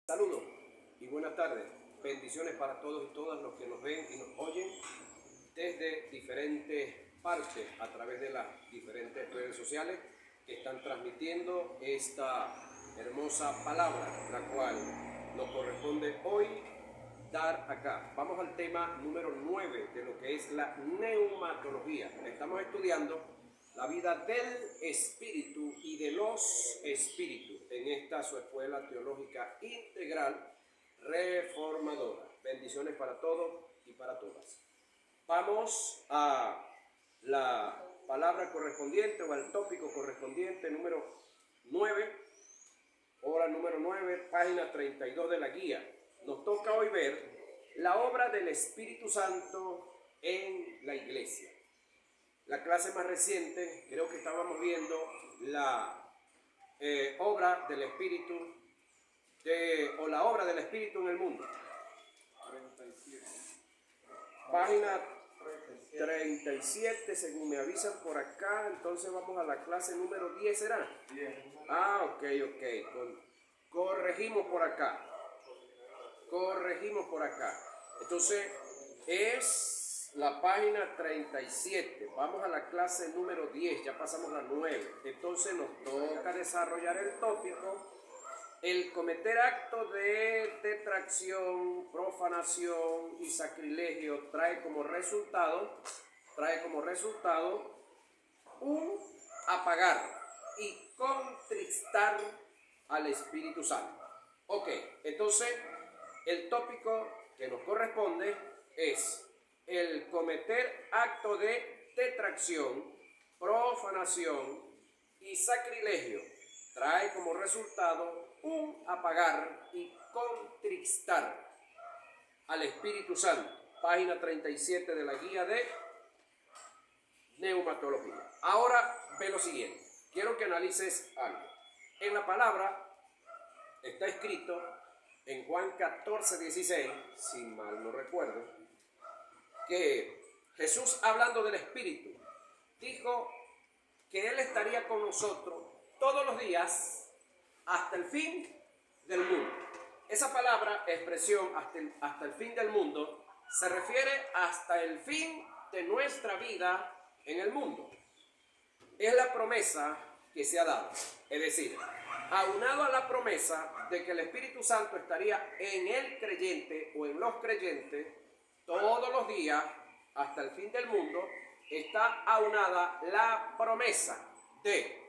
Saludos y buenas tardes. Bendiciones para todos y todas los que nos ven y nos oyen desde diferentes partes a través de las diferentes redes sociales que están transmitiendo esta hermosa palabra, la cual nos corresponde hoy dar acá. Vamos al tema número 9 de lo que es la neumatología. Estamos estudiando la vida del espíritu y de los espíritus en esta su escuela teológica integral reformadora. Bendiciones para todos y para todas. Vamos a la palabra correspondiente o al tópico correspondiente número 9, hora número 9, página 32 de la guía. Nos toca hoy ver la obra del Espíritu Santo en la iglesia. La clase más reciente, creo que estábamos viendo la obra del Espíritu, o la obra del Espíritu en el mundo. 37. Página 37, según me avisan por acá. Entonces vamos a la clase número 10, ¿será? 10. Ok. Corregimos por acá. Entonces es la página 37, vamos a la clase número 10, ya pasamos la 9, entonces nos toca desarrollar el tópico, el cometer actos de detracción, profanación y sacrilegio trae como resultado un apagar y contristar al Espíritu Santo. Ok, entonces el tópico que nos corresponde es el cometer acto de detracción, profanación y sacrilegio trae como resultado un apagar y contristar al Espíritu Santo. Página 37 de la guía de neumatología. Ahora ve lo siguiente, quiero que analices algo. En la palabra está escrito en Juan 14:16, si mal no recuerdo, que Jesús, hablando del Espíritu, dijo que Él estaría con nosotros todos los días hasta el fin del mundo. Esa palabra, expresión hasta el fin del mundo, se refiere hasta el fin de nuestra vida en el mundo. Es la promesa que se ha dado. Es decir, aunado a la promesa de que el Espíritu Santo estaría en el creyente o en los creyentes todos los días hasta el fin del mundo, está aunada la promesa de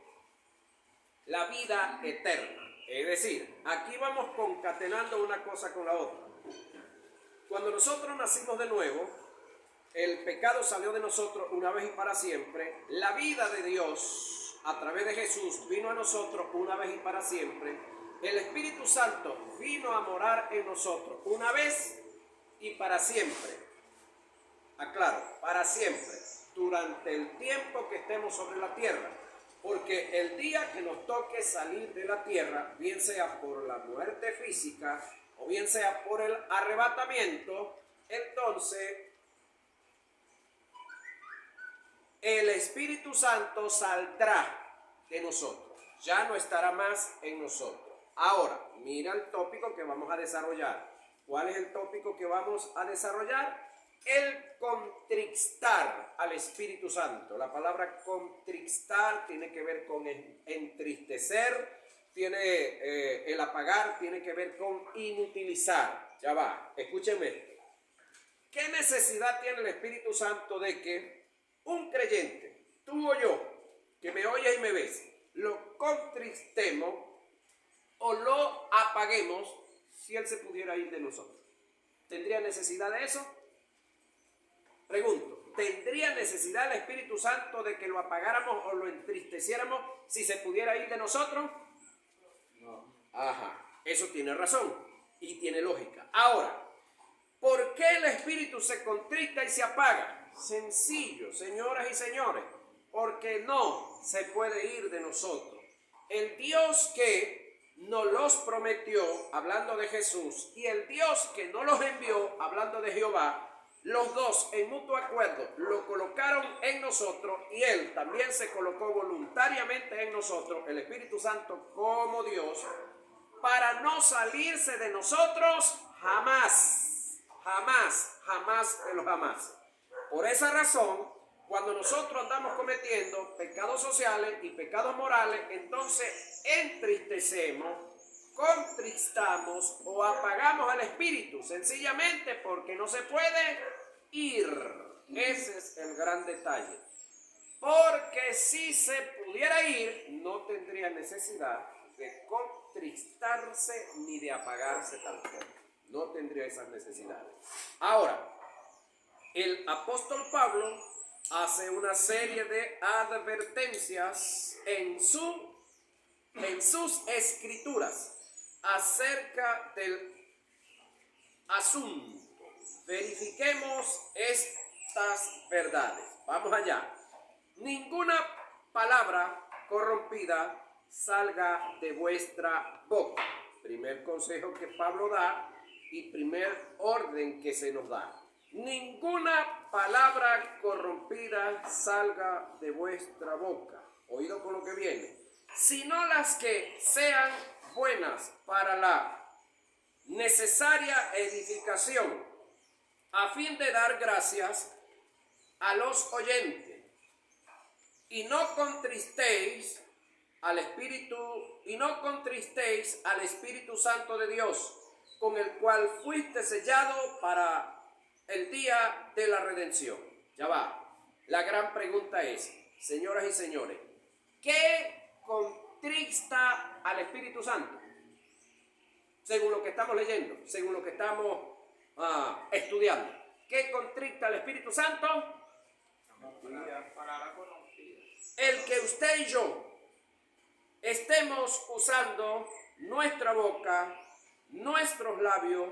la vida eterna. Es decir, aquí vamos concatenando una cosa con la otra. Cuando nosotros nacimos de nuevo, el pecado salió de nosotros una vez y para siempre. La vida de Dios a través de Jesús vino a nosotros una vez y para siempre. El Espíritu Santo vino a morar en nosotros una vez y para siempre. Aclaro, para siempre, durante el tiempo que estemos sobre la tierra, porque el día que nos toque salir de la tierra, bien sea por la muerte física o bien sea por el arrebatamiento, entonces el Espíritu Santo saldrá de nosotros, ya no estará más en nosotros. Ahora, mira el tópico que vamos a desarrollar. ¿Cuál es el tópico que vamos a desarrollar? El contristar al Espíritu Santo. La palabra contristar tiene que ver con entristecer, el apagar tiene que ver con inutilizar. Ya va, escúchenme. ¿Qué necesidad tiene el Espíritu Santo de que un creyente, tú o yo, que me oyes y me ves, lo contristemos o lo apaguemos si Él se pudiera ir de nosotros? ¿Tendría necesidad de eso? Pregunto, ¿tendría necesidad el Espíritu Santo de que lo apagáramos o lo entristeciéramos si se pudiera ir de nosotros? No. Ajá, eso tiene razón y tiene lógica. Ahora, ¿por qué el Espíritu se contrista y se apaga? Sencillo, señoras y señores, porque no se puede ir de nosotros. El Dios que nos los prometió, hablando de Jesús, y el Dios que no los envió, hablando de Jehová, los dos en mutuo acuerdo lo colocaron en nosotros y Él también se colocó voluntariamente en nosotros, el Espíritu Santo como Dios, para no salirse de nosotros jamás, jamás, jamás de los jamás. Por esa razón, cuando nosotros andamos cometiendo pecados sociales y pecados morales, entonces entristecemos, contristamos o apagamos al espíritu, sencillamente porque no se puede ir. Ese es el gran detalle. Porque si se pudiera ir, no tendría necesidad de contristarse ni de apagarse tampoco. No tendría esas necesidades. Ahora, el apóstol Pablo hace una serie de advertencias en sus escrituras acerca del asunto. Verifiquemos estas verdades. Vamos allá. Ninguna palabra corrompida salga de vuestra boca. Primer consejo que Pablo da y primer orden que se nos da. Ninguna palabra corrompida salga de vuestra boca. Oído con lo que viene. Sino las que sean buenas para la necesaria edificación, a fin de dar gracias a los oyentes. Y no contristéis al Espíritu Santo de Dios, con el cual fuiste sellado para el día de la redención. Ya va. La gran pregunta es, señoras y señores, ¿qué contrista al Espíritu Santo? Según lo que estamos leyendo, según lo que estamos estudiando. ¿Qué contrista al Espíritu Santo? El que usted y yo estemos usando nuestra boca, nuestros labios,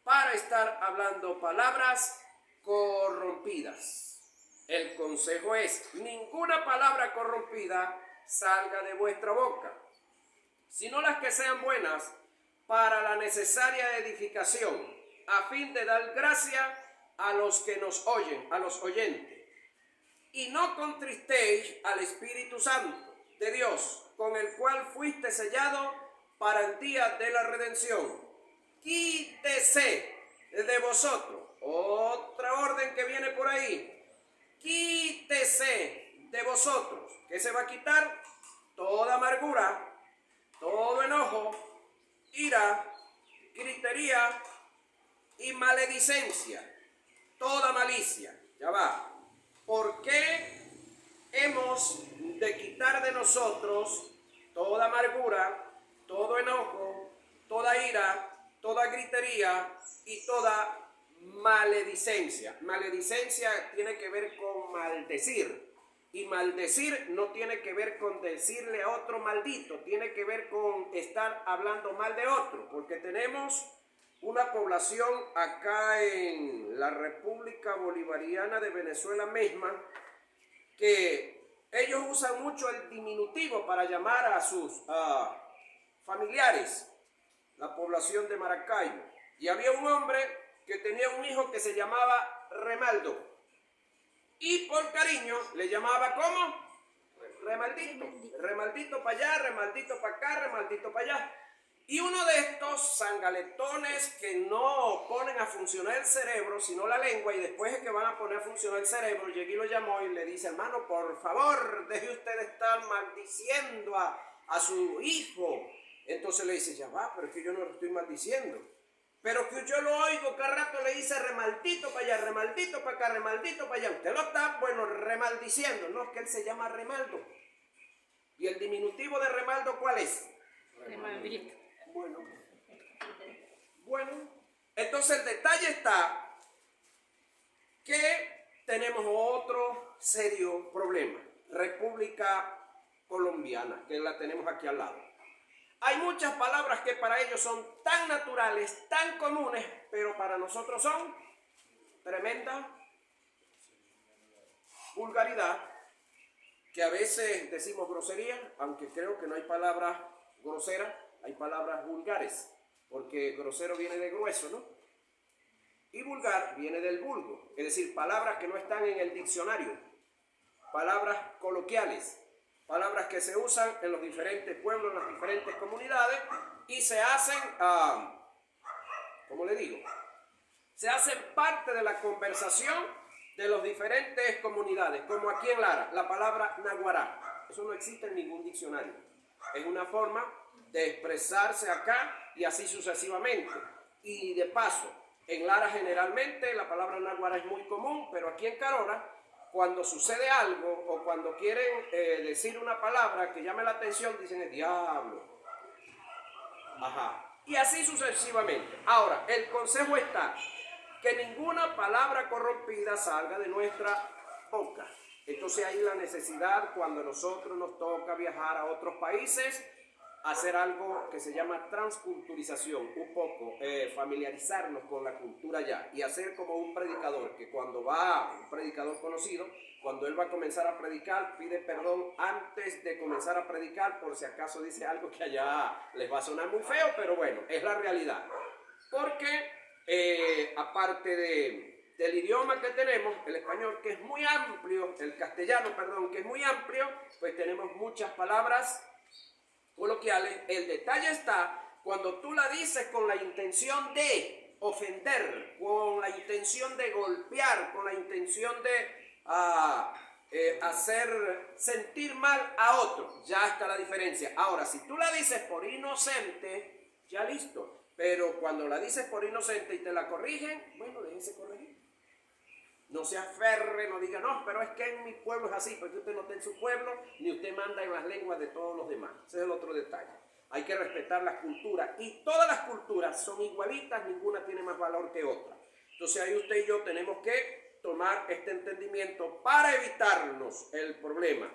para estar hablando palabras corrompidas. El consejo es, ninguna palabra corrompida salga de vuestra boca, sino las que sean buenas para la necesaria edificación, a fin de dar gracia a los que nos oyen, a los oyentes. Y no contristéis al Espíritu Santo de Dios, con el cual fuiste sellado para el día de la redención. Quítese de vosotros. Otra orden que viene por ahí. Quítese de vosotros. ¿Qué se va a quitar? Toda amargura, todo enojo, ira, gritería y maledicencia. Toda malicia. Ya va. ¿Por qué hemos de quitar de nosotros toda amargura, todo enojo, toda ira, toda gritería y toda maledicencia? Maledicencia tiene que ver con maldecir. Y maldecir no tiene que ver con decirle a otro maldito, tiene que ver con estar hablando mal de otro, porque tenemos una población acá en la República Bolivariana de Venezuela misma, que ellos usan mucho el diminutivo para llamar a sus familiares, la población de Maracaibo. Y había un hombre que tenía un hijo que se llamaba Remaldo, y por cariño le llamaba ¿cómo? Remaldito. Remaldito para allá, remaldito para acá, remaldito para allá. Y uno de estos sangaletones que no ponen a funcionar el cerebro, sino la lengua, y después es que van a poner a funcionar el cerebro, llegó y lo llamó y le dice, hermano, por favor, deje usted de estar maldiciendo a su hijo. Entonces le dice, ya va, pero es que yo no lo estoy maldiciendo. Pero que yo lo oigo, cada rato le dice remaldito para allá, remaldito para acá, remaldito para allá. Usted lo está, bueno, remaldiciendo. No, es que él se llama Remaldo. ¿Y el diminutivo de Remaldo cuál es? Remaldito. Bueno, entonces el detalle está que tenemos otro serio problema. República Colombiana, que la tenemos aquí al lado. Hay muchas palabras que para ellos son tan naturales, tan comunes, pero para nosotros son tremenda vulgaridad, que a veces decimos grosería, aunque creo que no hay palabras groseras, hay palabras vulgares, porque grosero viene de grueso, ¿no? Y vulgar viene del vulgo, es decir, palabras que no están en el diccionario, palabras coloquiales, palabras que se usan en los diferentes pueblos, en las diferentes comunidades, y se hacen, ¿cómo le digo? Se hacen parte de la conversación de las diferentes comunidades, como aquí en Lara, la palabra naguará. Eso no existe en ningún diccionario. Es una forma de expresarse acá y así sucesivamente. Y de paso, en Lara generalmente la palabra naguará es muy común, pero aquí en Carora, cuando sucede algo o cuando quieren decir una palabra que llame la atención, dicen el diablo. Ajá. Y así sucesivamente. Ahora, el consejo está que ninguna palabra corrompida salga de nuestra boca. Entonces hay la necesidad, cuando a nosotros nos toca viajar a otros países, hacer algo que se llama transculturización, un poco familiarizarnos con la cultura ya y hacer como un predicador, que cuando va, un predicador conocido, cuando él va a comenzar a predicar, pide perdón antes de comenzar a predicar por si acaso dice algo que allá les va a sonar muy feo, pero bueno, es la realidad. Porque aparte del idioma que tenemos, el español que es muy amplio, el castellano, perdón, que es muy amplio, pues tenemos muchas palabras coloquiales. El detalle está cuando tú la dices con la intención de ofender, con la intención de golpear, con la intención de hacer sentir mal a otro. Ya está la diferencia. Ahora, si tú la dices por inocente, ya listo. Pero cuando la dices por inocente y te la corrigen, bueno, déjese corregir. No se aferre, no diga, no, pero es que en mi pueblo es así, porque usted no está en su pueblo, ni usted manda en las lenguas de todos los demás. Ese es el otro detalle. Hay que respetar las culturas, y todas las culturas son igualitas, ninguna tiene más valor que otra. Entonces ahí usted y yo tenemos que tomar este entendimiento para evitarnos el problema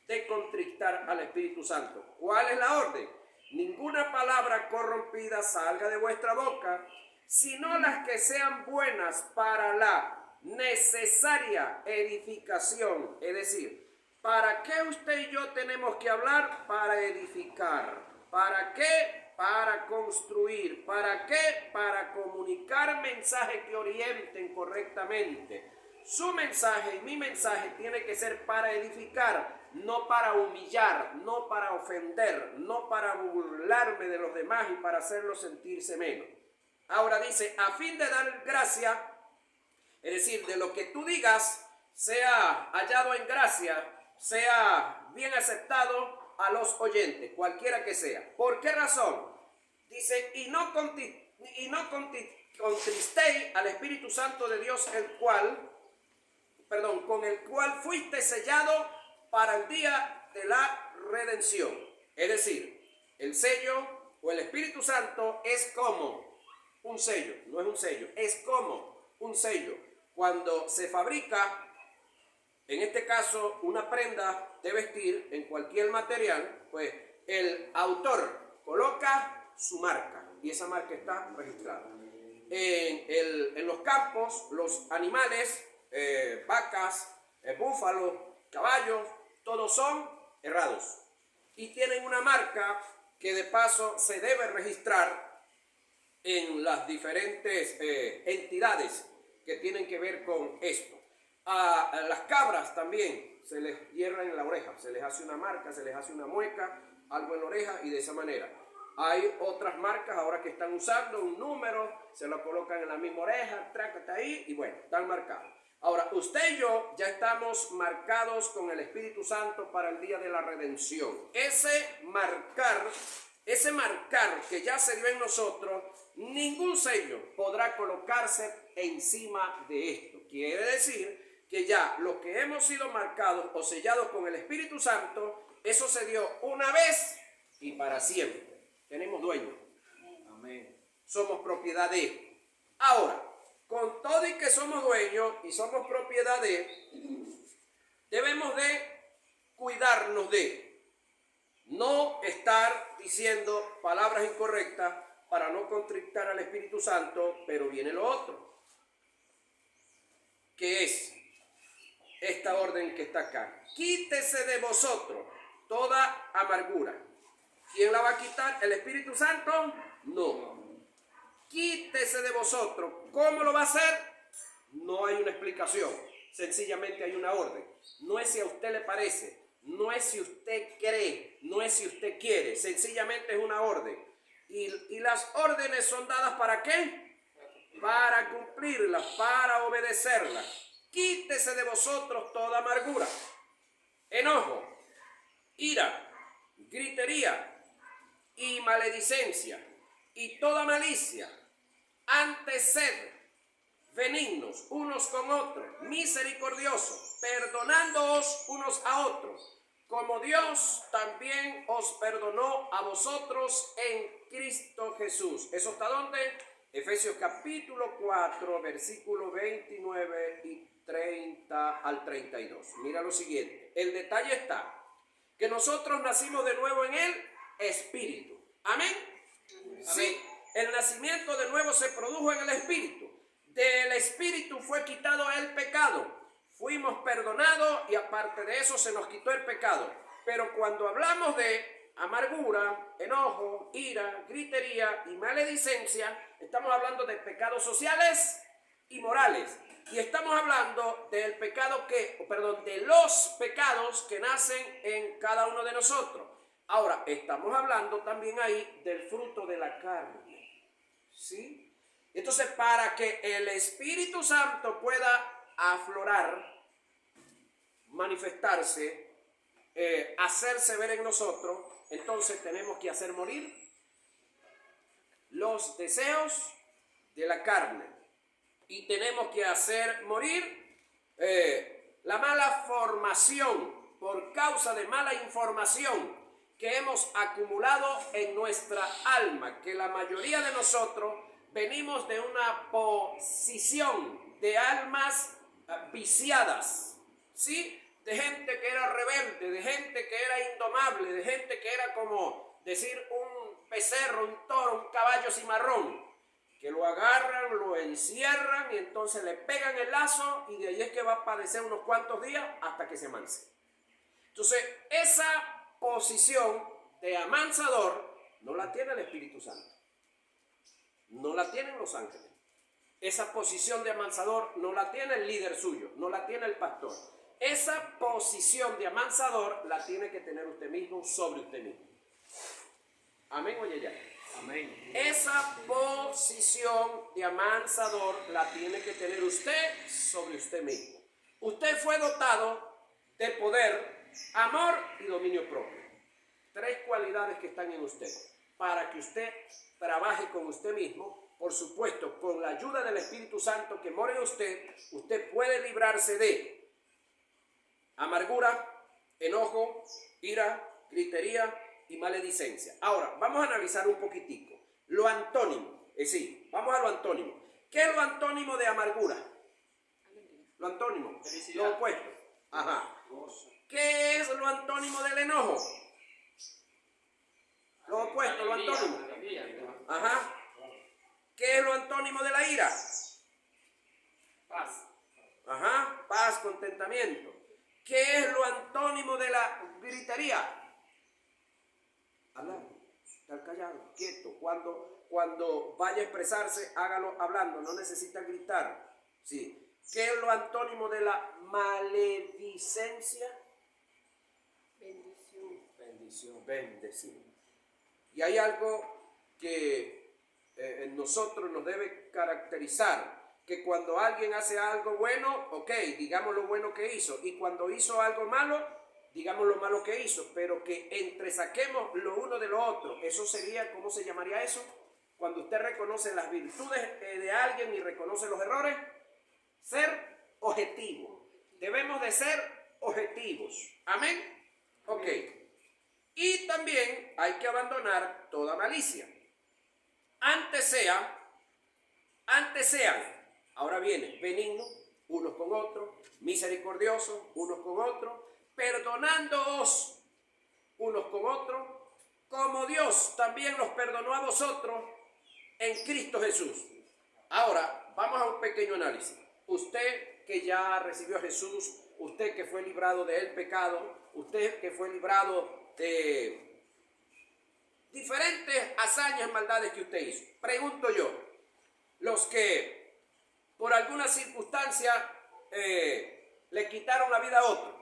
de contristar al Espíritu Santo. ¿Cuál es la orden? Ninguna palabra corrompida salga de vuestra boca, sino las que sean buenas para la necesaria edificación. Es decir, ¿para qué usted y yo tenemos que hablar? Para edificar. ¿Para qué? Para construir. ¿Para qué? Para comunicar mensajes que orienten correctamente. Su mensaje y mi mensaje tiene que ser para edificar, no para humillar, no para ofender, no para burlarme de los demás y para hacerlos sentirse menos. Ahora dice, a fin de dar gracia, es decir, de lo que tú digas sea hallado en gracia, sea bien aceptado a los oyentes, cualquiera que sea. ¿Por qué razón? Dice, y no contristéis al Espíritu Santo de Dios, con el cual fuiste sellado para el día de la redención. Es decir, el sello o el Espíritu Santo es como un sello, no es un sello, es como un sello. Cuando se fabrica, en este caso, una prenda de vestir en cualquier material, pues el autor coloca su marca y esa marca está registrada. En los campos, los animales, vacas, búfalos, caballos, todos son herrados y tienen una marca que de paso se debe registrar en las diferentes entidades que tienen que ver con esto. A las cabras también se les hierra en la oreja, se les hace una marca, se les hace una mueca, algo en la oreja y de esa manera. Hay otras marcas ahora que están usando un número, se lo colocan en la misma oreja, trácate ahí y bueno, están marcados. Ahora, usted y yo ya estamos marcados con el Espíritu Santo para el día de la redención. Ese marcar que ya se dio en nosotros, ningún sello podrá colocarse encima de esto. Quiere decir que ya los que hemos sido marcados o sellados con el Espíritu Santo, eso se dio una vez y para siempre. Tenemos dueño. Amén. Somos propiedad de. Ahora, con todo y que somos dueños y somos propiedad de, debemos de cuidarnos de no estar diciendo palabras incorrectas para no contristar al Espíritu Santo, pero viene lo otro, que es esta orden que está acá. Quítese de vosotros toda amargura. ¿Quién la va a quitar? ¿El Espíritu Santo? No. Quítese de vosotros. ¿Cómo lo va a hacer? No hay una explicación. Sencillamente hay una orden. No es si a usted le parece, no es si usted cree, no es si usted quiere. Sencillamente es una orden. Y las órdenes son dadas ¿para qué? Para cumplirlas, para obedecerlas. Quítese de vosotros toda amargura, enojo, ira, gritería y maledicencia y toda malicia. Antes sed benignos unos con otros, misericordiosos, perdonándoos unos a otros, como Dios también os perdonó a vosotros en Cristo Jesús. ¿Eso está dónde? Efesios capítulo 4, versículo 29 y 30 al 32. Mira lo siguiente. El detalle está que nosotros nacimos de nuevo en el Espíritu. ¿Amén? Sí, el nacimiento de nuevo se produjo en el Espíritu. Del Espíritu fue quitado el pecado. Fuimos perdonados y aparte de eso se nos quitó el pecado. Pero cuando hablamos de amargura, enojo, ira, gritería y maledicencia, estamos hablando de pecados sociales y morales. Y estamos hablando del pecado de los pecados que nacen en cada uno de nosotros. Ahora, estamos hablando también ahí del fruto de la carne. ¿Sí? Entonces, para que el Espíritu Santo pueda aflorar, manifestarse, hacerse ver en nosotros, entonces tenemos que hacer morir los deseos de la carne. Y tenemos que hacer morir la mala formación por causa de mala información que hemos acumulado en nuestra alma, que la mayoría de nosotros venimos de una posición de almas viciadas, ¿sí? De gente que era rebelde, de gente que era indomable, de gente que era como decir un becerro, un toro, un caballo cimarrón, que lo agarran, lo encierran y entonces le pegan el lazo y de ahí es que va a padecer unos cuantos días hasta que se amanse. Entonces, esa posición de amansador no la tiene el Espíritu Santo, no la tienen los ángeles. Esa posición de amansador no la tiene el líder suyo, no la tiene el pastor. Esa posición de amansador la tiene que tener usted mismo sobre usted mismo. Amén, oye ya. Amén. Esa posición de amansador la tiene que tener usted sobre usted mismo. Usted fue dotado de poder, amor y dominio propio. 3 cualidades que están en usted. Para que usted trabaje con usted mismo, por supuesto, con la ayuda del Espíritu Santo que mora en usted, usted puede librarse de amargura, enojo, ira, gritería y maledicencia. Ahora, vamos a analizar un poquitico. Lo antónimo, es decir, vamos a lo antónimo. ¿Qué es lo antónimo de amargura? Lo antónimo, lo opuesto. Ajá. ¿Qué es lo antónimo del enojo? Lo opuesto, lo antónimo. Ajá. ¿Qué es lo antónimo de la ira? Paz. Ajá. Paz, contentamiento. ¿Qué es lo antónimo de la gritería? Hablar, estar callado, quieto. Cuando vaya a expresarse, hágalo hablando, no necesita gritar. Sí. ¿Qué es lo antónimo de la maledicencia? Bendición, bendecir. Y hay algo que en nosotros nos debe caracterizar, que cuando alguien hace algo bueno, ok, digamos lo bueno que hizo, y cuando hizo algo malo, digamos lo malo que hizo, pero que entresaquemos lo uno de lo otro. Eso sería, ¿cómo se llamaría eso? Cuando usted reconoce las virtudes de alguien y reconoce los errores, ser objetivo. Debemos de ser objetivos. ¿Amén? Ok. Y también hay que abandonar toda malicia. Antes sean, ahora viene, benignos unos con otros, misericordiosos unos con otros, perdonándoos unos con otros, como Dios también los perdonó a vosotros en Cristo Jesús. Ahora, vamos a un pequeño análisis. Usted que ya recibió a Jesús, usted que fue librado del pecado, usted que fue librado de diferentes hazañas, maldades que usted hizo. Pregunto yo, los que por alguna circunstancia le quitaron la vida a otro,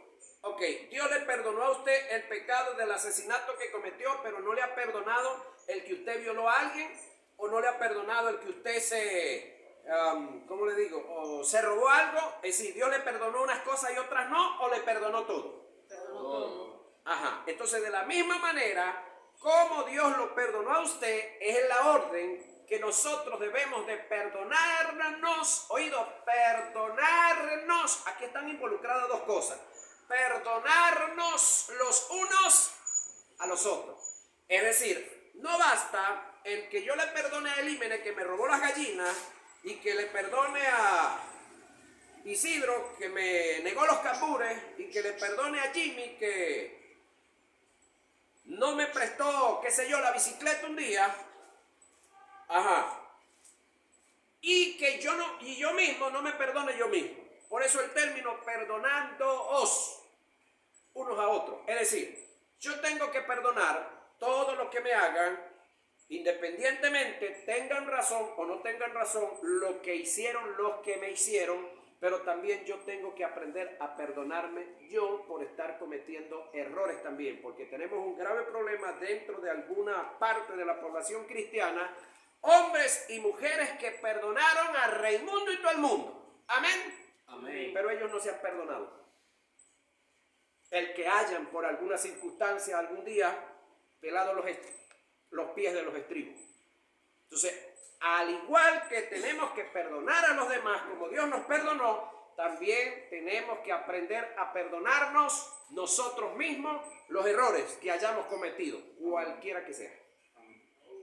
Ok, Dios le perdonó a usted el pecado del asesinato que cometió, pero no le ha perdonado el que usted violó a alguien, o no le ha perdonado el que usted ¿cómo le digo? O se robó algo. Es decir, Dios le perdonó unas cosas y otras no, o le perdonó todo. Perdonó todo. Ajá, entonces de la misma manera, como Dios lo perdonó a usted, es en la orden que nosotros debemos de perdonarnos, oído, perdonarnos. Aquí están involucradas dos cosas: perdonarnos los unos a los otros. Es decir, no basta el que yo le perdone a Elímenes que me robó las gallinas, y que le perdone a Isidro que me negó los cambures, y que le perdone a Jimmy que no me prestó, qué sé yo, la bicicleta un día. Ajá. Y que yo mismo no me perdone yo mismo. Por eso el término perdonándoos unos a otros. Es decir, yo tengo que perdonar todo lo que me hagan, independientemente tengan razón o no tengan razón lo que hicieron los que me hicieron, pero también yo tengo que aprender a perdonarme yo por estar cometiendo errores también, porque tenemos un grave problema dentro de alguna parte de la población cristiana, hombres y mujeres que perdonaron a Raimundo y todo el mundo, amén, Amén. pero ellos no se han perdonado. El que hayan por alguna circunstancia algún día pelado los pies de los estribos. Entonces, al igual que tenemos que perdonar a los demás como Dios nos perdonó, también tenemos que aprender a perdonarnos nosotros mismos los errores que hayamos cometido, cualquiera que sea.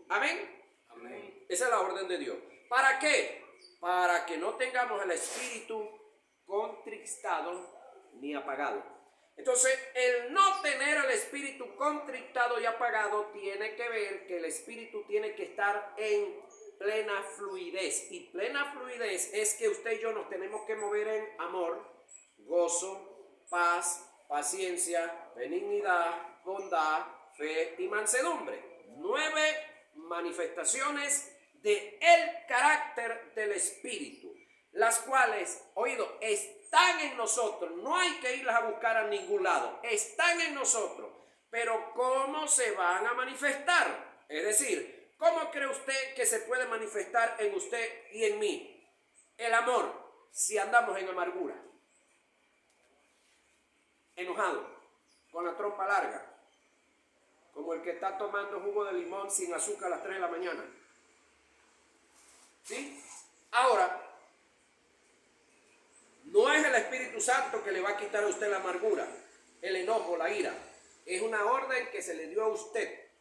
Amén. Amén. Esa es la orden de Dios. ¿Para qué? Para que no tengamos el espíritu contristado ni apagado. Entonces, el no tener el espíritu contristado y apagado tiene que ver que el espíritu tiene que estar en plena fluidez. Y plena fluidez es que usted y yo nos tenemos que mover en amor, gozo, paz, paciencia, benignidad, bondad, fe y mansedumbre. 9 manifestaciones del carácter del espíritu, las cuales, oído, están en nosotros. No hay que irlas a buscar a ningún lado, están en nosotros. Pero ¿cómo se van a manifestar? Es decir, ¿cómo cree usted que se puede manifestar en usted y en mí el amor si andamos en amargura, enojado, con la trompa larga, como el que está tomando jugo de limón sin azúcar a las 3 de la mañana? ¿Sí? Ahora, no es el Espíritu Santo que le va a quitar a usted la amargura, el enojo, la ira. Es una orden que se le dio a usted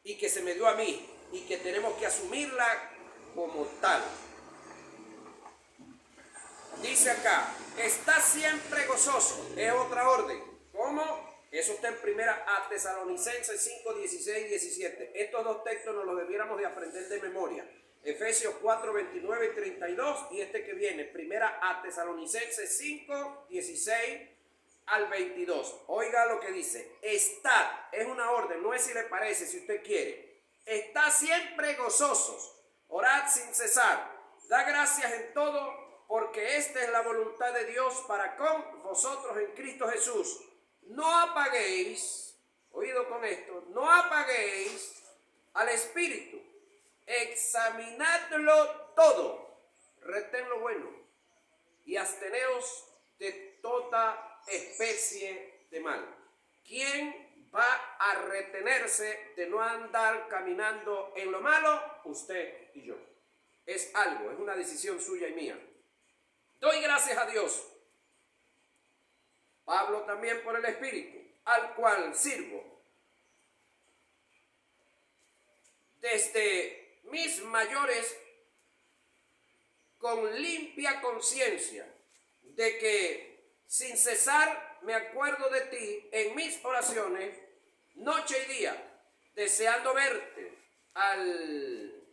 y que se me dio a mí y que tenemos que asumirla como tal. Dice acá, está siempre gozoso. Es otra orden. ¿Cómo? Eso está en primera a Tesalonicenses 5, 16 y 17. Estos dos textos nos los debiéramos de aprender de memoria. Efesios 4, 29 y 32 y este que viene, primera a Tesalonicenses 5, 16 al 22. Oiga lo que dice, estad, es una orden, no es si le parece, si usted quiere. Estad siempre gozosos, orad sin cesar, da gracias en todo, porque esta es la voluntad de Dios para con vosotros en Cristo Jesús. No apaguéis, oído con esto, no apaguéis al Espíritu. Examinadlo todo, retén lo bueno y absteneos de toda especie de mal. ¿Quién va a retenerse de no andar caminando en lo malo? Usted y yo. Es algo, es una decisión suya y mía. Doy gracias a Dios, Pablo también por el Espíritu, al cual sirvo desde mis mayores con limpia conciencia, de que sin cesar me acuerdo de ti en mis oraciones, noche y día, deseando verte, al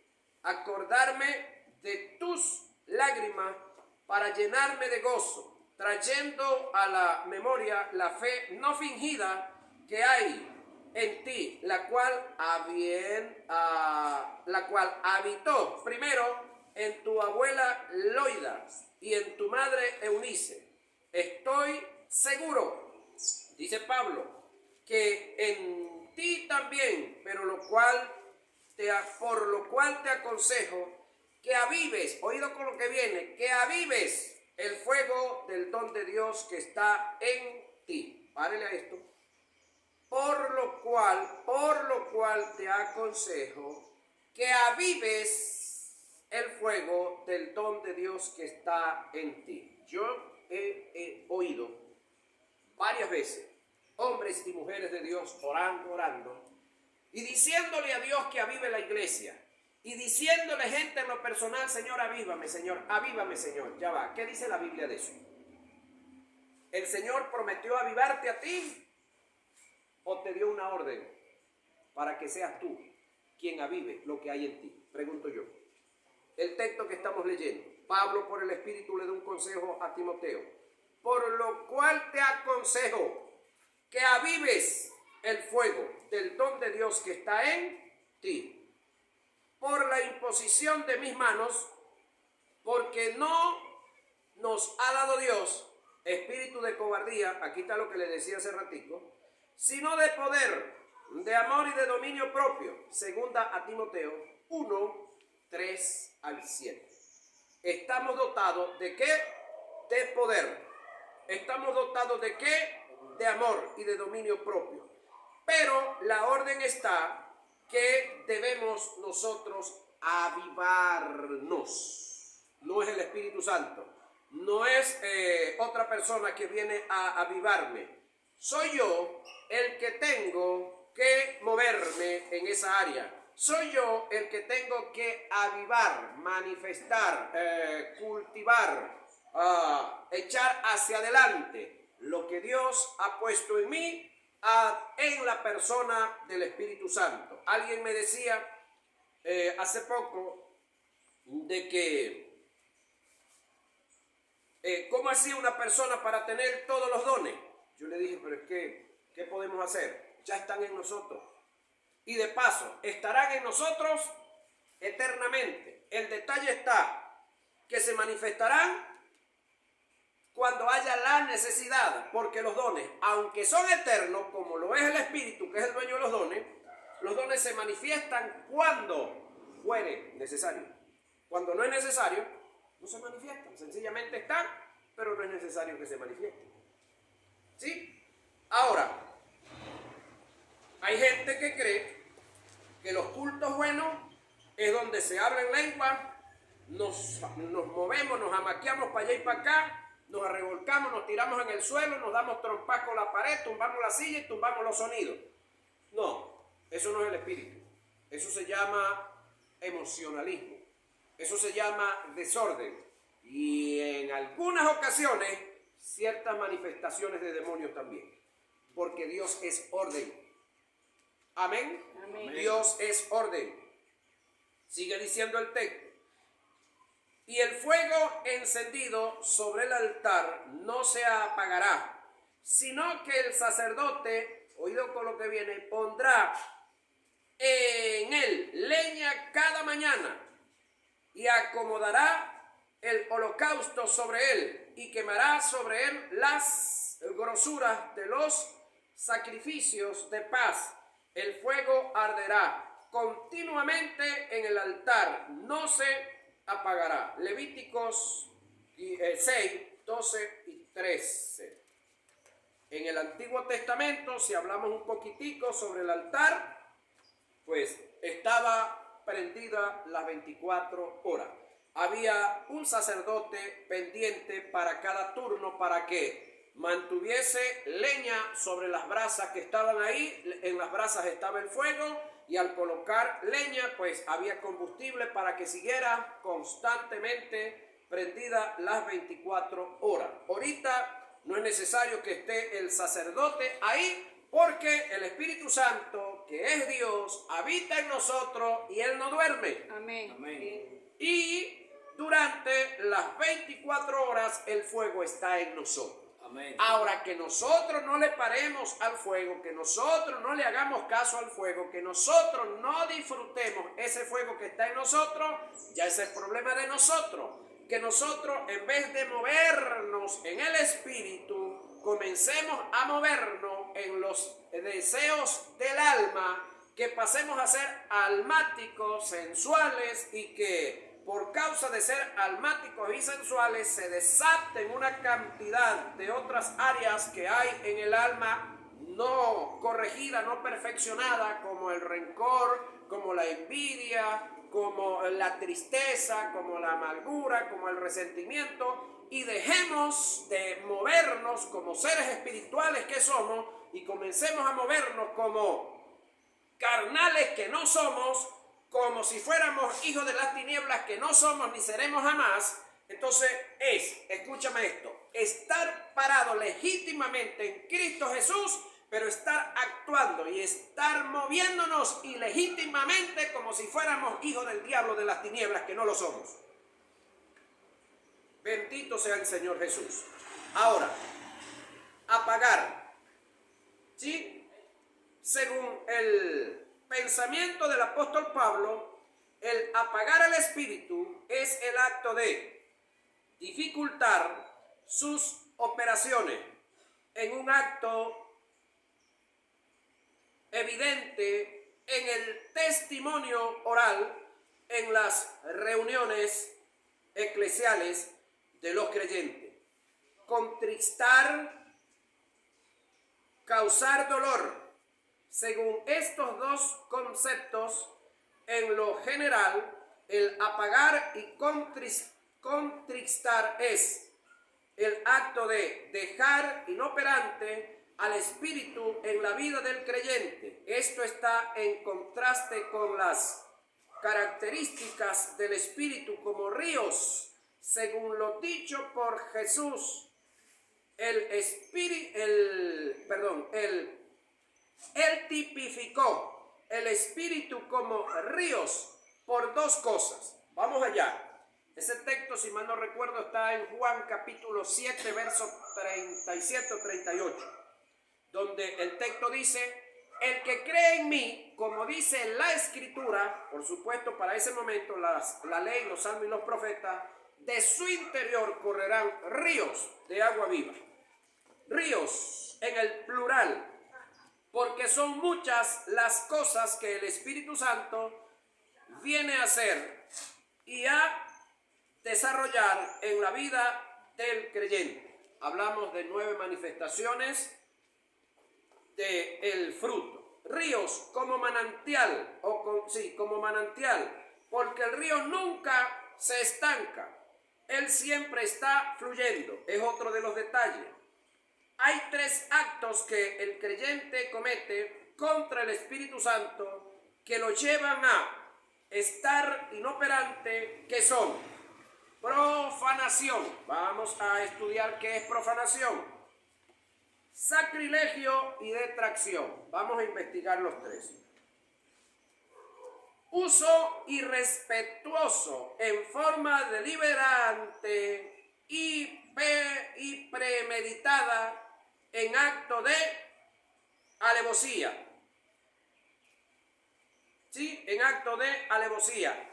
acordarme de tus lágrimas para llenarme de gozo, trayendo a la memoria la fe no fingida que hay en ti, la cual habitó primero en tu abuela Loida y en tu madre Eunice. Estoy seguro Dice Pablo, que en ti también, por lo cual te aconsejo que avives, oído con lo que viene, que avives el fuego del don de Dios que está en ti. Párele a esto. Por lo cual te aconsejo que avives el fuego del don de Dios que está en ti. Yo he oído varias veces hombres y mujeres de Dios orando, y diciéndole a Dios que avive la iglesia, y diciéndole gente en lo personal, Señor, avívame, Señor, ya va. ¿Qué dice la Biblia de eso? ¿El Señor prometió avivarte a ti o te dio una orden para que seas tú quien avive lo que hay en ti? Pregunto yo. El texto que estamos leyendo, Pablo por el Espíritu le da un consejo a Timoteo, por lo cual te aconsejo que avives el fuego del don de Dios que está en ti, por la imposición de mis manos, porque no nos ha dado Dios espíritu de cobardía, aquí está lo que le decía hace ratico, sino de poder, de amor y de dominio propio. Segunda a Timoteo 1, 3 al 7. Estamos dotados ¿de qué? De poder. Estamos dotados ¿de qué? De amor y de dominio propio. Pero la orden está que debemos nosotros avivarnos. No es el Espíritu Santo, no es otra persona que viene a avivarme. Soy yo el que tengo que moverme en esa área. Soy yo el que tengo que avivar, manifestar, cultivar, echar hacia adelante lo que Dios ha puesto en mí, en la persona del Espíritu Santo. Alguien me decía hace poco de que ¿cómo hacía una persona para tener todos los dones? Yo le dije, pero es que, ¿qué podemos hacer? Ya están en nosotros. Y de paso, estarán en nosotros eternamente. El detalle está que se manifestarán cuando haya la necesidad, porque los dones, aunque son eternos, como lo es el Espíritu, que es el dueño de los dones se manifiestan cuando fuere necesario. Cuando no es necesario, no se manifiestan, sencillamente están, pero no es necesario que se manifiesten. ¿Sí? Ahora, hay gente que cree que los cultos buenos es donde se habla en lengua, nos movemos, nos amaqueamos para allá y para acá, nos revolcamos, nos tiramos en el suelo, nos damos trompas con la pared, tumbamos la silla y tumbamos los sonidos. No, eso no es el Espíritu. Eso se llama emocionalismo. Eso se llama desorden. Y en algunas ocasiones, ciertas manifestaciones de demonios también. Porque Dios es orden. Amén. Amén. Dios es orden. Sigue diciendo el texto. Y el fuego encendido sobre el altar no se apagará, sino que el sacerdote, oído con lo que viene, pondrá en él leña cada mañana y acomodará el holocausto sobre él y quemará sobre él las grosuras de los sacrificios de paz. El fuego arderá continuamente en el altar, no se apagará. Levíticos 6, 12 y 13. En el Antiguo Testamento, si hablamos un poquitico sobre el altar, pues estaba prendida las 24 horas. Había un sacerdote pendiente para cada turno para que mantuviese leña sobre las brasas que estaban ahí. En las brasas estaba el fuego y al colocar leña pues había combustible para que siguiera constantemente prendida las 24 horas. Ahorita no es necesario que esté el sacerdote ahí porque el Espíritu Santo, que es Dios, habita en nosotros y Él no duerme. Amén. Amén. Y durante las 24 horas el fuego está en nosotros. Amén. Ahora, que nosotros no le paremos al fuego, que nosotros no le hagamos caso al fuego, que nosotros no disfrutemos ese fuego que está en nosotros, ya es el problema de nosotros. Que nosotros, en vez de movernos en el Espíritu, comencemos a movernos en los deseos del alma, que pasemos a ser almáticos, sensuales, y que por causa de ser almáticos y sensuales se desaten una cantidad de otras áreas que hay en el alma no corregida, no perfeccionada, como el rencor, como la envidia, como la tristeza, como la amargura, como el resentimiento, y dejemos de movernos como seres espirituales que somos y comencemos a movernos como carnales que no somos, como si fuéramos hijos de las tinieblas que no somos ni seremos jamás. Entonces escúchame esto, estar parado legítimamente en Cristo Jesús, pero estar actuando y estar moviéndonos ilegítimamente como si fuéramos hijos del diablo de las tinieblas que no lo somos. Bendito sea el Señor Jesús. Ahora, apagar, ¿sí? Según el pensamiento del apóstol Pablo, el apagar al espíritu es el acto de dificultar sus operaciones en un acto evidente en el testimonio oral en las reuniones eclesiales de los creyentes. Contristar, causar dolor. Según estos dos conceptos, en lo general, el apagar y contristar es el acto de dejar inoperante al espíritu en la vida del creyente. Esto está en contraste con las características del espíritu como ríos, según lo dicho por Jesús. Él tipificó el espíritu como ríos por dos cosas. Vamos allá. Ese texto, si mal no recuerdo, está en Juan capítulo 7, versos 37 o 38, donde el texto dice: el que cree en mí, como dice la escritura, por supuesto para ese momento la ley, los salmos y los profetas, de su interior correrán ríos de agua viva. Ríos en el plural, porque son muchas las cosas que el Espíritu Santo viene a hacer y a desarrollar en la vida del creyente. Hablamos de 9 manifestaciones del fruto. Ríos como manantial, como manantial, porque el río nunca se estanca, él siempre está fluyendo. Es otro de los detalles. Hay 3 actos que el creyente comete contra el Espíritu Santo que lo llevan a estar inoperante, que son profanación. Vamos a estudiar qué es profanación. Sacrilegio y detracción. Vamos a investigar los 3. Uso irrespetuoso en forma deliberante y premeditada en acto de alevosía. ¿Sí? En acto de alevosía.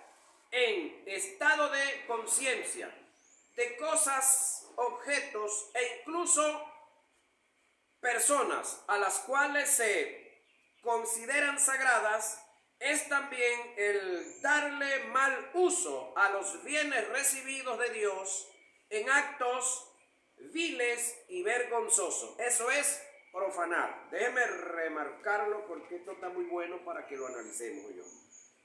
En estado de conciencia de cosas, objetos e incluso personas a las cuales se consideran sagradas. Es también el darle mal uso a los bienes recibidos de Dios en actos viles y vergonzosos. Eso es profanar. Déjeme remarcarlo porque esto está muy bueno para que lo analicemos yo.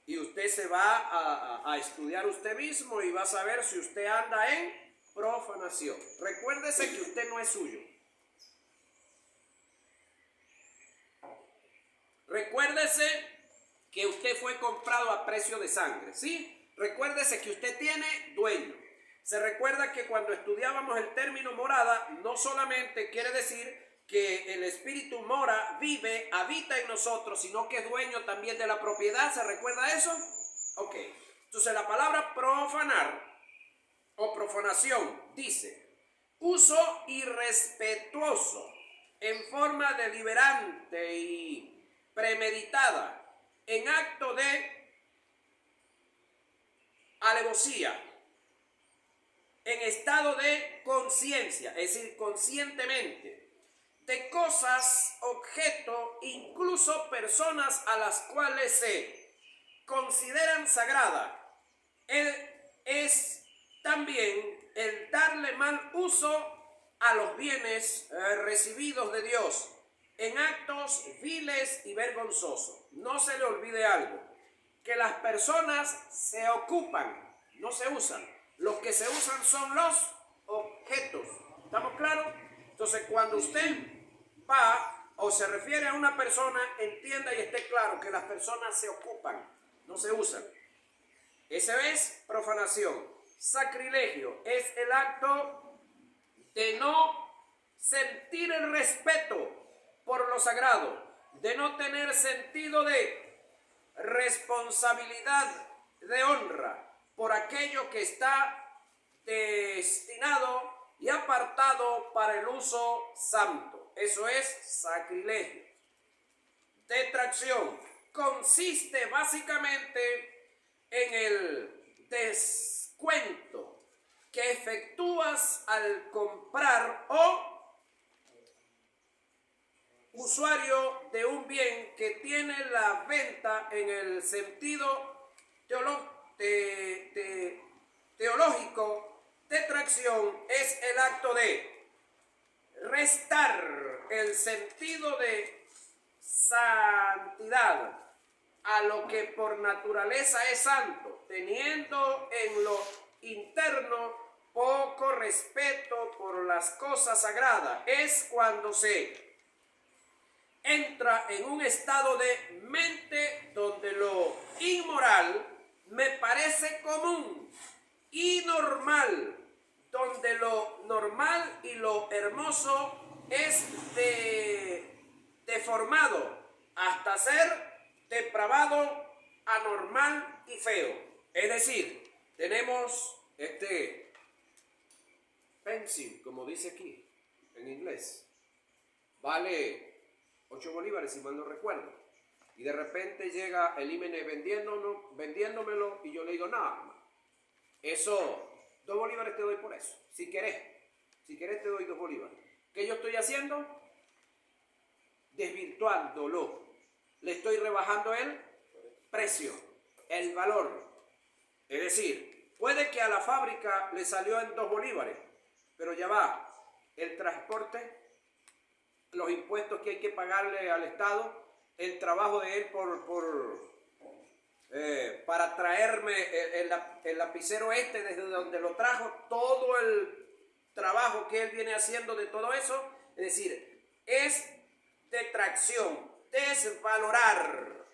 Y usted se va a estudiar usted mismo y va a saber si usted anda en profanación. Recuérdese que usted no es suyo. Recuérdese que usted fue comprado a precio de sangre, ¿sí? Recuérdese que usted tiene dueño. Se recuerda que cuando estudiábamos el término morada, no solamente quiere decir que el espíritu mora, vive, habita en nosotros, sino que es dueño también de la propiedad. ¿Se recuerda eso? Ok. Entonces la palabra profanar o profanación dice: uso irrespetuoso en forma deliberante y premeditada en acto de alevosía, en estado de conciencia, es decir, conscientemente, de cosas, objeto, incluso personas a las cuales se consideran sagradas. Es también el darle mal uso a los bienes recibidos de Dios en actos viles y vergonzosos. No se le olvide algo, que las personas se ocupan, no se usan. Los que se usan son los objetos. ¿Estamos claros? Entonces, cuando usted va o se refiere a una persona, entienda y esté claro que las personas se ocupan, no se usan. Ese es profanación. Sacrilegio es el acto de no sentir el respeto por lo sagrado, de no tener sentido de responsabilidad, de honra por aquello que está destinado y apartado para el uso santo. Eso es sacrilegio. Detracción consiste básicamente en el descuento que efectúas al comprar o usuario de un bien que tiene la venta en el sentido teológico. Detracción es el acto de restar el sentido de santidad a lo que por naturaleza es santo, teniendo en lo interno poco respeto por las cosas sagradas. Es cuando se entra en un estado de mente donde lo inmoral me parece común y normal, donde lo normal y lo hermoso es deformado hasta ser depravado, anormal y feo. Es decir, tenemos pencil, como dice aquí en inglés, vale 8 bolívares si mal no recuerdo, y de repente llega el IMN vendiéndomelo y yo le digo, no, eso, 2 bolívares te doy por eso, si querés te doy 2 bolívares. ¿Qué yo estoy haciendo? Desvirtuándolo, le estoy rebajando el precio, el valor. Es decir, puede que a la fábrica le salió en 2 bolívares, pero ya va, el transporte, los impuestos que hay que pagarle al Estado, el trabajo de él para traerme el lapicero desde donde lo trajo, todo el trabajo que él viene haciendo de todo eso, es decir, es detracción, desvalorar,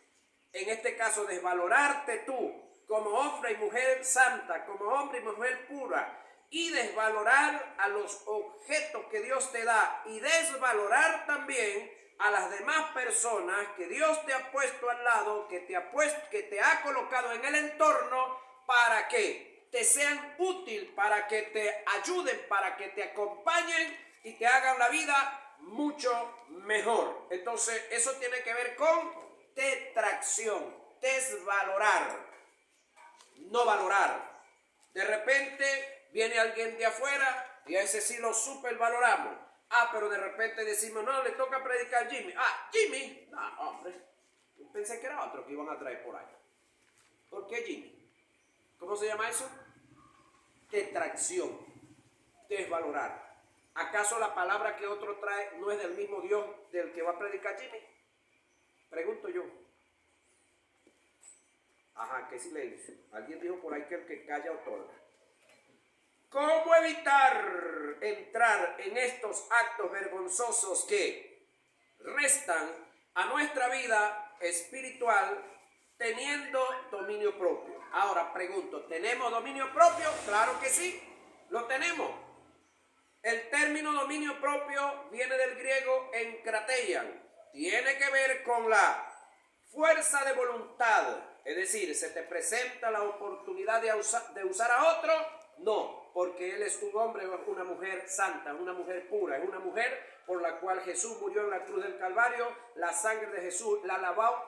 en este caso desvalorarte tú como hombre y mujer santa, como hombre y mujer pura, y desvalorar a los objetos que Dios te da y desvalorar también a las demás personas que Dios te ha puesto al lado, que te ha colocado en el entorno para que te sean útil, para que te ayuden, para que te acompañen y te hagan la vida mucho mejor. Entonces eso tiene que ver con detracción, desvalorar, no valorar. De repente viene alguien de afuera y a ese sí lo supervaloramos. Pero de repente decimos, no, le toca predicar Jimmy. Jimmy. No, hombre. Pensé que era otro que iban a traer por ahí. ¿Por qué Jimmy? ¿Cómo se llama eso? Detracción. Desvalorar. ¿Acaso la palabra que otro trae no es del mismo Dios del que va a predicar Jimmy? Pregunto yo. ¿Qué silencio? Alguien dijo por ahí que el que calla otorga. ¿Cómo evitar entrar en estos actos vergonzosos que restan a nuestra vida espiritual teniendo dominio propio? Ahora pregunto, ¿tenemos dominio propio? Claro que sí, lo tenemos. El término dominio propio viene del griego enkrateian. Tiene que ver con la fuerza de voluntad. Es decir, ¿se te presenta la oportunidad de usar a otro? No, porque él es un hombre o una mujer santa, una mujer pura, es una mujer por la cual Jesús murió en la cruz del Calvario. La sangre de Jesús la lavó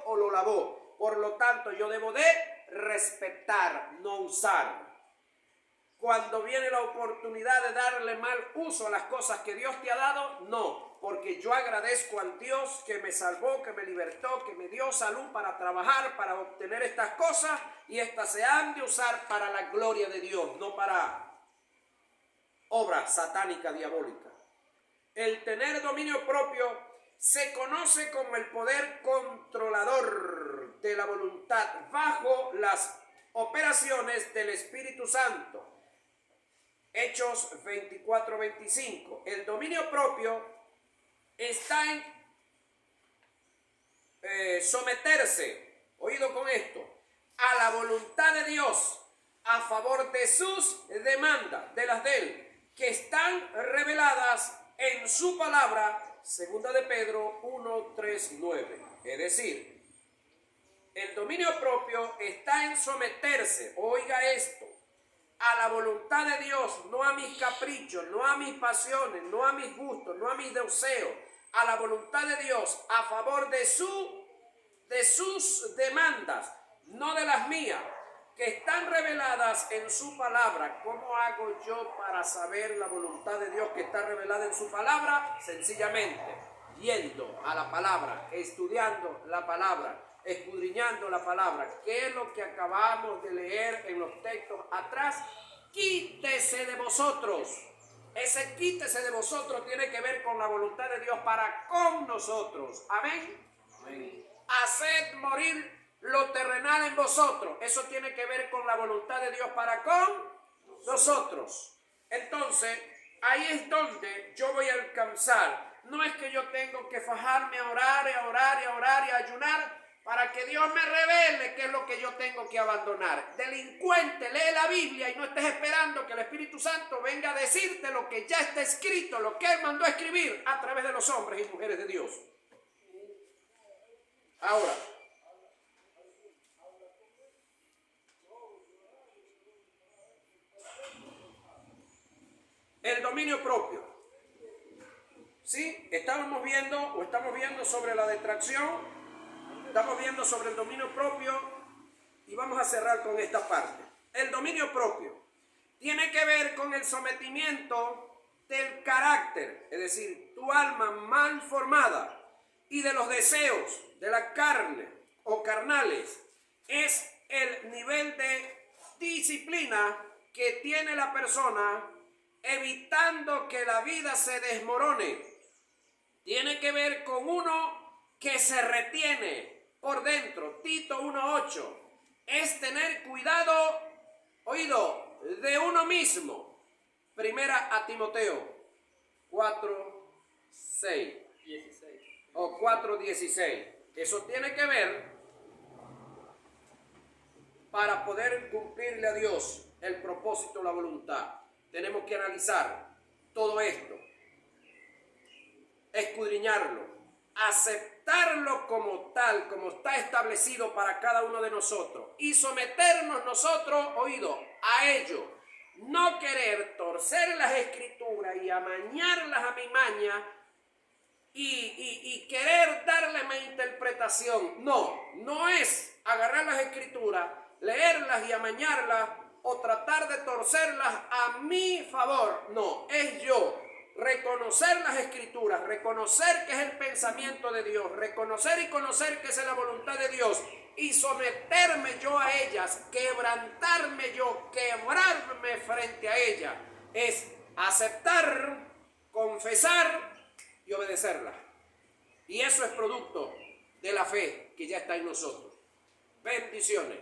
o lo lavó. Por lo tanto, yo debo de respetar, no usar. cuando viene la oportunidad de darle mal uso a las cosas que Dios te ha dado, no, porque yo agradezco al Dios que me salvó, que me libertó, que me dio salud para trabajar, para obtener estas cosas, y estas se han de usar para la gloria de Dios, no para obra satánica, diabólica. El tener dominio propio se conoce como el poder controlador de la voluntad bajo las operaciones del Espíritu Santo. Hechos 24-25. El dominio propio está en someterse, oído con esto, a la voluntad de Dios a favor de sus demandas, de las de Él, que están reveladas en su palabra, segunda de Pedro 1:3-9. Es decir, el dominio propio está en someterse, oiga esto, a la voluntad de Dios, no a mis caprichos, no a mis pasiones, no a mis gustos, no a mis deseos, a la voluntad de Dios a favor de sus demandas, no de las mías, que están reveladas en su palabra. ¿Cómo hago yo para saber la voluntad de Dios que está revelada en su palabra? Sencillamente, yendo a la palabra, estudiando la palabra, escudriñando la palabra. ¿Qué es lo que acabamos de leer en los textos atrás? Quítese de vosotros. Ese quítese de vosotros tiene que ver con la voluntad de Dios para con nosotros. Amén. Amén. Haced morir lo terrenal en vosotros. Eso tiene que ver con la voluntad de Dios para con nosotros. Entonces, ahí es donde yo voy a alcanzar. No es que yo tengo que fajarme a orar, a orar, a orar y a ayunar para que Dios me revele qué es lo que yo tengo que abandonar. Delincuente, lee la Biblia y no estés esperando que el Espíritu Santo venga a decirte lo que ya está escrito, lo que Él mandó a escribir a través de los hombres y mujeres de Dios. Ahora, el dominio propio. ¿Sí? Estamos viendo sobre la detracción. Estamos viendo sobre el dominio propio y vamos a cerrar con esta parte. El dominio propio tiene que ver con el sometimiento del carácter, es decir, tu alma mal formada y de los deseos de la carne o carnales. Es el nivel de disciplina que tiene la persona evitando que la vida se desmorone. Tiene que ver con uno que se retiene por dentro. Tito 1:8 es tener cuidado, oído, de uno mismo. Primera a Timoteo 4:6 o 4:16. Eso tiene que ver para poder cumplirle a Dios el propósito, la voluntad. Tenemos que analizar todo esto, escudriñarlo, aceptarlo como tal, como está establecido para cada uno de nosotros y someternos nosotros, oído, a ello. No querer torcer las escrituras y amañarlas a mi maña y querer darle mi interpretación. No es agarrar las escrituras, leerlas y amañarlas o tratar de torcerlas a mi favor. No, es yo reconocer las escrituras, reconocer que es el pensamiento de Dios, reconocer y conocer que es la voluntad de Dios y someterme yo a ellas, quebrantarme yo, quebrarme frente a ellas. Es aceptar, confesar y obedecerla. Y eso es producto de la fe que ya está en nosotros. Bendiciones.